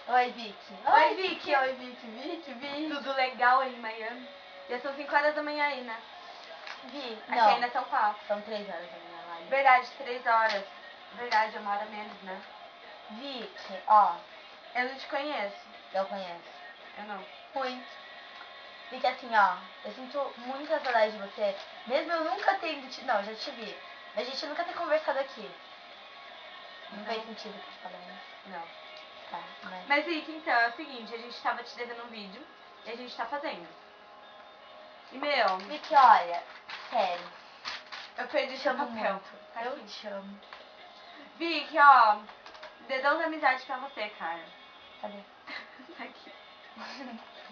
Oi, Vicky. Oi, Vicky. Oi, Vicky. Tudo legal aí em Miami? Já são 5 horas da manhã aí, né? Vi, Aqui não. ainda são 4. São 3 horas da manhã lá. Verdade, 3 horas. Verdade, uma hora menos, né? Vicky, ó. Eu não te conheço. Eu conheço. Eu não. Muito. Vicky, assim, ó. Eu sinto muita saudade de você. Mesmo eu nunca tendo te... Não, já te vi. Mas a gente nunca ter conversado aqui. Não fez sentido o que eu te falei, né? Não. Tá, Mas, Vicky, então, é o seguinte. A gente tava te devendo um vídeo. E a gente tá fazendo. E, meu... Vicky, olha. Sério. Eu perdi seu papel. Muito. Tá Eu aqui. te amo. Vicky, ó... Dedão da amizade pra você, cara. Cadê? Tá aqui.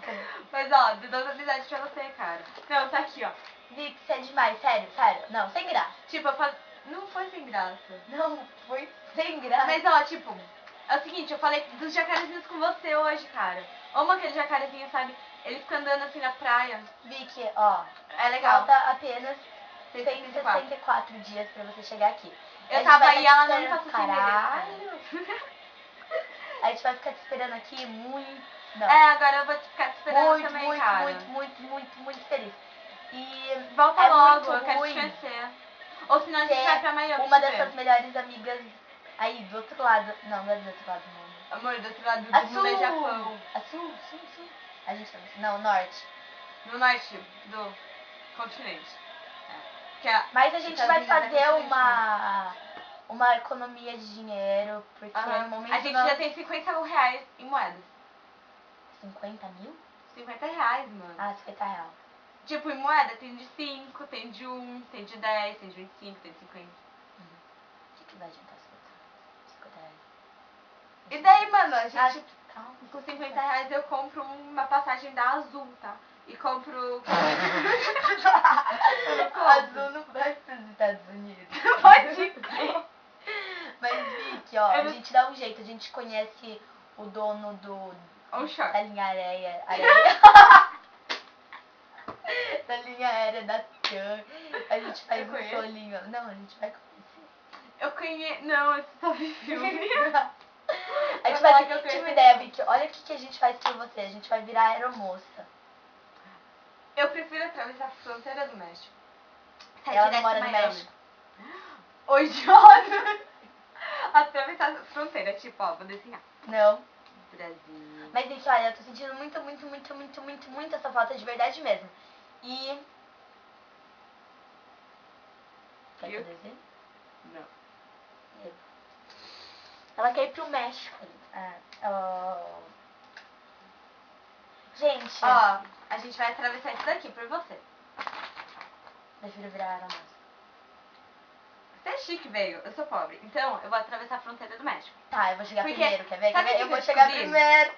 Cadê? Mas, ó, dedão da amizade pra você, cara. Não, tá aqui, ó. Vicky, você é demais. Sério. Não, sem graça. Tipo, eu falei... Não foi sem graça. Não, foi sem graça. Mas, ó, tipo... É o seguinte, eu falei dos jacarezinhos com você hoje, cara. Amo aquele jacarezinho, sabe? Ele fica andando assim na praia. Vicky, ó. É legal. Falta apenas 164 164 dias pra você chegar aqui. Eu tava aí, ela não me passou passou sem Caralho. A gente vai ficar te esperando aqui muito... Não. É, agora eu vou ficar te esperando também, cara. Muito feliz. E volta é logo, muito eu quero te ruim conhecer. Ou senão a gente vai pra Miami. uma te ver. dessas melhores amigas aí do outro lado. Não é do outro lado do mundo. Amor, do outro lado do A mundo é sul. Japão. A sul. A gente não, norte. No norte do continente. Mas a gente Estados vai Unidos é fazer continente, uma economia de dinheiro, porque no momento a gente já tem 50 mil reais em moedas. 50 mil? 50 reais, mano. Ah, 50 real. Tipo, em moeda tem de 5, tem de 1, tem de 10, tem de 25, tem de 50. O que vai adiantar 50 reais? E daí, mano, a gente... Calma. Com 50 reais eu compro uma passagem da Azul, tá? E compro... Azul não vai pros Estados Unidos. Pode crer. Mas, Vicky, ó, a gente dá um jeito. A gente conhece o dono da linha aérea. Da linha aérea da TAM. A gente faz um solinho. Não, a gente vai conhecer. Eu conheço... Não, eu só vi filme. A gente vai ter uma ideia, Vicky. Olha o que a gente faz por você. A gente vai virar aeromoça. Eu prefiro atravessar a fronteira do México. Ela não mora no México. Ô, idiota! Atravessar a fronteira, tipo, ó, vou desenhar. Não. Brasil. Mas, Vicky, olha, eu tô sentindo muito essa falta de verdade mesmo. E... Quer que eu desenhe? Não. Ela quer ir pro México. Gente... Ó, a gente vai atravessar isso daqui por você. Prefiro virar aeromoça. Você é chique, velho. Eu sou pobre. Então, eu vou atravessar a fronteira do México. Tá, eu vou chegar Porque, primeiro. Quer ver? sabe que Eu vou chegar descobri? primeiro.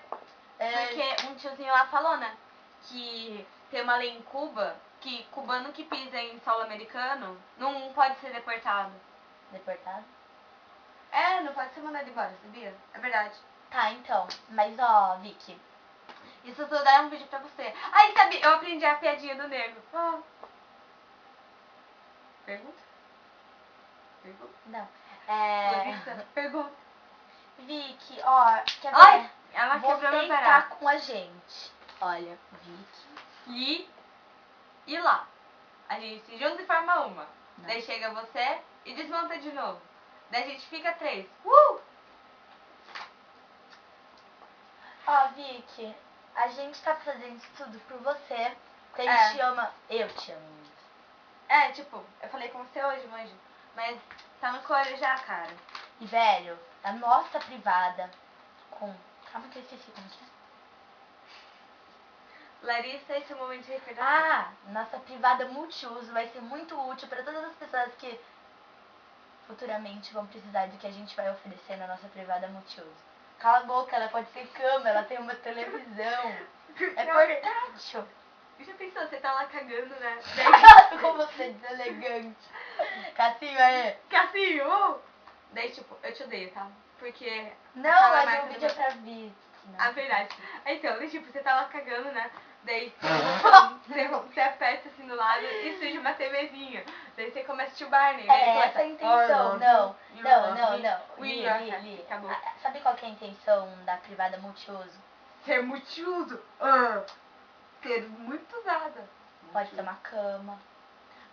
Porque um tiozinho lá falou, né? Que tem uma lei em Cuba que cubano que pisa em solo americano não pode ser deportado. Deportado? É, não pode ser mandado embora, sabia? É verdade. Tá, então. Mas, ó, Vicky. Isso tudo é um vídeo pra você. Ai, sabe, eu aprendi a piadinha do nego. Pergunta? Não. Pergunta. Vicky, ó, quer ver? Ai, ela Você quebrou meu está barato. com a gente. Olha, Vicky. E lá. A gente se junta e forma uma. Não. Daí chega você e desmonta de novo. Daí a gente fica 3. Ó, Vicky, a gente tá fazendo isso tudo por você. Porque a gente te ama. Eu te amo muito. É, tipo, eu falei com você hoje, manjo. Mas tá no coro já, cara. E, velho, a nossa privada com... Calma que eu esqueci como que é. Larissa, esse é o momento de recordação. Ah, nossa privada multiuso vai ser muito útil para todas as pessoas que futuramente vão precisar do que a gente vai oferecer na nossa privada multiuso. Cala a boca, ela pode ser cama, ela tem uma televisão. É portátil. Já pensou, você tá lá cagando, né? Como você é deselegante. Cassinho, aí. Cassinho! Daí, tipo, eu te odeio, tá? Porque... Não, mas o vídeo é pra Vicky. não. Ah, verdade. Então, tipo, você tava cagando, né? Daí você aperta assim do lado e surge uma TVzinha. Daí você começa a assistir o Barney, né? É essa a intenção. Não. We Li, are li, happy. li. Acabou. Sabe qual que é a intenção da privada multiuso? Ser multiuso. Ser muito usada. Pode ser uma cama.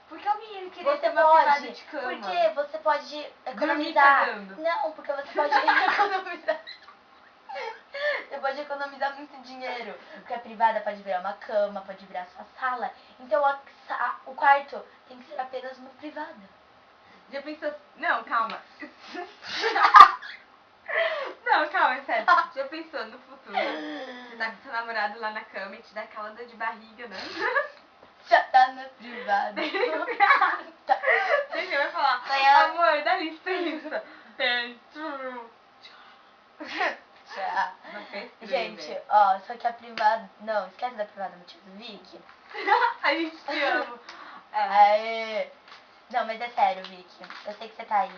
Por que alguém ia querer ter Você uma privada pode, de cama? porque você pode Dormir economizar. cagando. Não, porque você pode economizar. Você pode economizar muito dinheiro. Porque a privada pode virar uma cama, pode virar sua sala. Então o quarto tem que ser apenas uma privada. Já pensou... Não, calma. Não, calma, é sério. Já pensou no futuro? Você tá com seu namorado lá na cama e te dá aquela dor de barriga, né? Já tá na privada. Tá. Daí você vai falar, Vai, ela- amor, dá licença. Dentro. Já. Não fez tudo, Gente, né? ó, só que a privada... Não, esquece da privada motivo do Vicky. A gente te ama. Aê. Não, mas é sério, Vicky. Eu sei que você tá aí.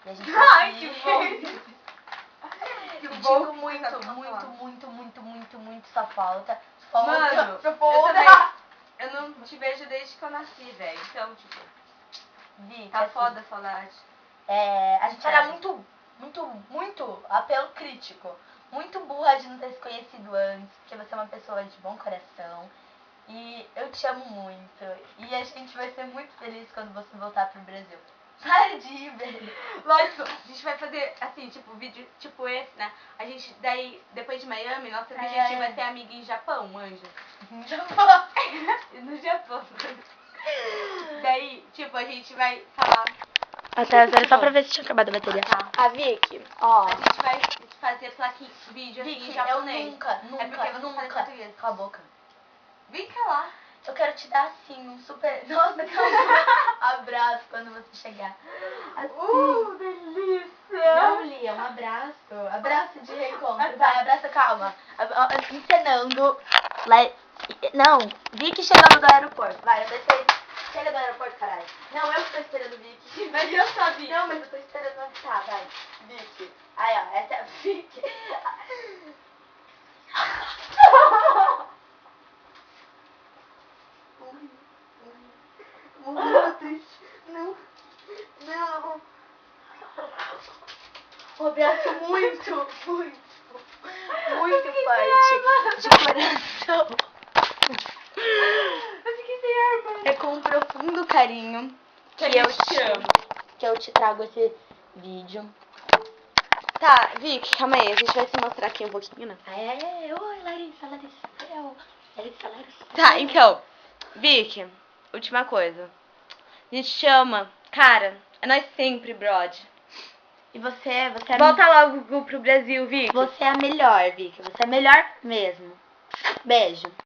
E a gente Ai, tá que aqui. bom. Que Eu bom digo que muito, você tá muito sua falta. Mano, sua eu falta. também... Eu não te vejo desde que eu nasci, velho. Então, tipo, Vicky, tá assim, foda a saudade. a gente era muito apelo crítico. Muito burra de não ter se conhecido antes. Porque você é uma pessoa de bom coração. E eu te amo muito. E a gente vai ser muito feliz quando você voltar pro Brasil. Para de ir, velho. Lógico, a gente vai fazer, assim, tipo, vídeo tipo esse, né? A gente, daí, depois de Miami, nosso objetivo é ter amiga em Japão, manja. Japão. No Japão. Daí, tipo, a gente vai falar... Até só pra ver se tinha acabado a bateria. Tá. A Vicky, ó. A gente vai fazer plaquinha, vídeo assim, Vicky, em eu japonês. nunca, É porque você fala em português. Cala a boca. Vem cá lá. Eu quero te dar assim, um super. Nossa, calma. Abraço quando você chegar. Assim. Delícia. Não, Lia, um abraço. Abraço de reencontro. Vai, abraça, calma. Encenando. Não, Vicky chegando do aeroporto. Vai, eu tô esperando. Chega do aeroporto, caralho. Não, eu que tô esperando o Vicky. Mas eu sabia. Não, mas eu tô esperando. Tá, vai. Vicky. Aí, ó, essa é a Vicky. Muito triste. Não. Um abraço muito forte. De coração. Eu fiquei sem ar, mano. É com um profundo carinho que eu te trago esse vídeo. Tá, Vicky, calma aí, a gente vai se mostrar aqui um pouquinho, né? Oi, Larissa. Tá, então, Vicky, última coisa. A gente te ama. Cara, é nós sempre, brode. E você é Volta logo pro Brasil, Vicky. Você é a melhor, Vicky. Você é a melhor mesmo. Beijo.